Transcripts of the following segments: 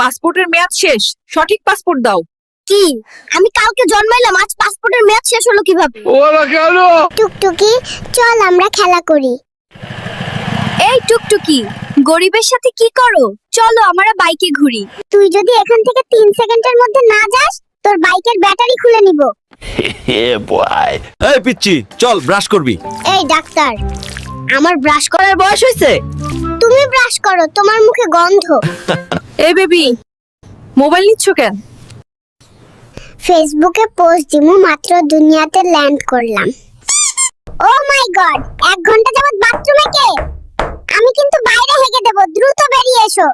পাসপোর্টের মেয়াদ শেষ, সঠিক পাসপোর্ট দাও। কি? আমি কালকে জন্মাইলাম, আজ পাসপোর্টের মেয়াদ শেষ হলো কিভাবে? ওরা কেন? টুকটুকি, চল আমরা খেলা করি। এই টুকটুকি, গরিবের সাথে কি করো? চলো আমরা বাইকে ঘুরি। তুই যদি এখান থেকে 3 সেকেন্ডের মধ্যে না যাস, তোর বাইকের ব্যাটারি খুলে নিব। এই পিচ্চি, চল ব্রাশ করবি। এই ডাক্তার, আমার ব্রাশ করার বয়স হয়েছে? তুমি ব্রাশ করো, তোমার মুখে গন্ধ। এই বেবি, মোবাইল নিচ্ছ কেন? ফেসবুকে পোস্ট দিমু, মাত্র দুনিয়াতে ল্যান্ড করলাম। ও মাই গড, 1 ঘন্টা যাবত বাথরুমে কে? আমি কিন্তু বাইরে হেগে দেব, দ্রুত বেরিয়ে এসো।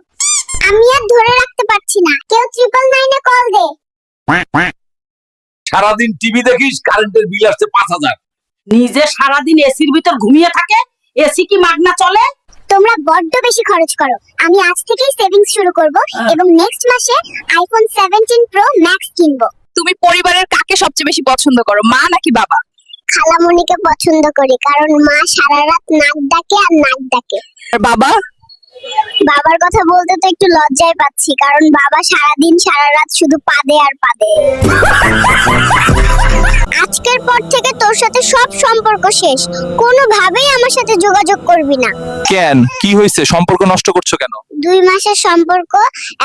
আমি আর ধরে রাখতে পারছি না, কেউ 999 এ কল দে। সারাদিন টিভি দেখিস, কারেন্টের বিল আসছে 5000। নিজে সারাদিন এসির ভিতর ঘুমিয়ে থাকে, এসি কি মাগনা চলে? তোমরা বড্ড বেশি খরচ করো। আমি আজ থেকেই সেভিংস শুরু করব এবং নেক্সট মাসে আইফোন 17 প্রো ম্যাক্স কিনবো। তুমি পরিবারের কাকে সবচেয়ে বেশি পছন্দ করো, মা নাকি বাবা? খালামণিকে পছন্দ করি, কারণ মা সারা রাত নাক ডাকে আর নাক ডাকে। আর বাবা? বাবার কথা বলতে তো একটু লজ্জায় পাচ্ছি, কারণ বাবা সারাদিন সারা রাত শুধু পাদে আর পাদে। আজকের পর থেকে তোর সাথে সব সম্পর্ক শেষ, কোনোভাবেই আমার সাথে যোগাযোগ করবি না। কেন, কি হয়েছে? সম্পর্ক নষ্ট করছো কেন? 2 মাসের সম্পর্ক,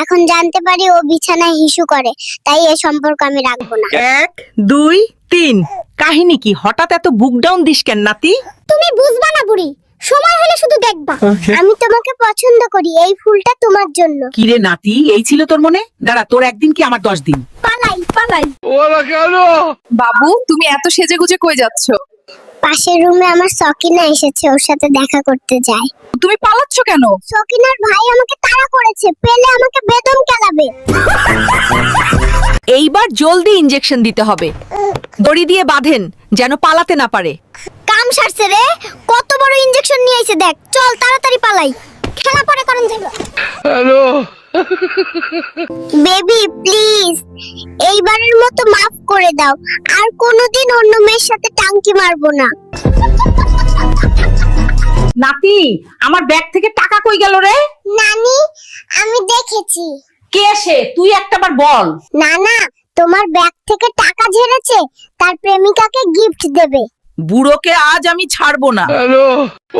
এখন জানতে পারি ও বিছানায় হিসু করে, তাই এই সম্পর্ক আমি রাখবো না। 1 2 3। কাহিনী কি? হঠাৎ এত বুক ডাউন দিস কেন নাতি? তুমি বুঝবা না বুড়ি, সময় হলে শুধু দেখবা। আমি তোমাকে পছন্দ করি, এই ফুলটা তোমার জন্য। কি রে নাতি, এই ছিল তোর মনে? দাঁড়া, তোর একদিন কি আমার 10 দিন। পালাই পালাই। ওরা কেন? বাবু, তুমি এত সেজেগুজে কই যাচ্ছ? পাশের রুমে আমার সকিনা এসেছে, ওর সাথে দেখা করতে যাই। তুমি পালাচ্ছ কেন? সকিনার ভাই আমাকে তাড়া করেছে, পেলে আমাকে বেদম কেলাবে। এইবার জলদি ইনজেকশন দিতে হবে, দড়ি দিয়ে বাঁধেন যেন পালাতে না পারে। কাম সারছে রে, কত বড় ইনজেকশন নিয়ে আইছে দেখ। চল তাড়াতাড়ি পালাই, খেলা পরে করেন যাইব। হ্যালো? বেবি প্লিজ, এইবারের মতো মাফ করে দাও, আর কোনোদিন অন্য মেয়ের সাথে টাঙ্কি মারবো না। নাতি, আমার ব্যাগ থেকে টাকা কই গেল রে? নানি, আমি দেখেছি। কে সে? তুই একটাবার বল। না না, তোমার ব্যাগ থেকে টাকা ঝেড়েছে, তার প্রেমিকাকে গিফট দেবে। বুড়োকে আজ আমি ছাড়বো না। হ্যালো?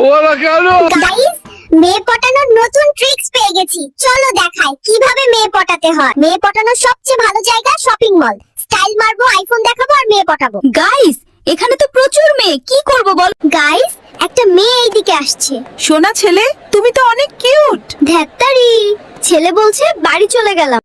ওরা কেন? গাইস, মেয়ে পটানোর নতুন ট্রিক্স পেয়ে গেছি, চলো দেখাই কিভাবে মেয়ে পটাতে হয়। মেয়ে পটানোর সবচেয়ে ভালো জায়গা শপিং মল। স্টাইল মারবো, আইফোন দেখাবো আর মেয়ে পটাবো। গাইস, এখানে তো প্রচুর মেয়ে, কি করব বল? গাইস, একটা মেয়ে এইদিকে আসছে। সোনা ছেলে, তুমি তো অনেক কিউট। ধ্যাত্তারি, ছেলে বলছে বাড়ি চলে গেলাম।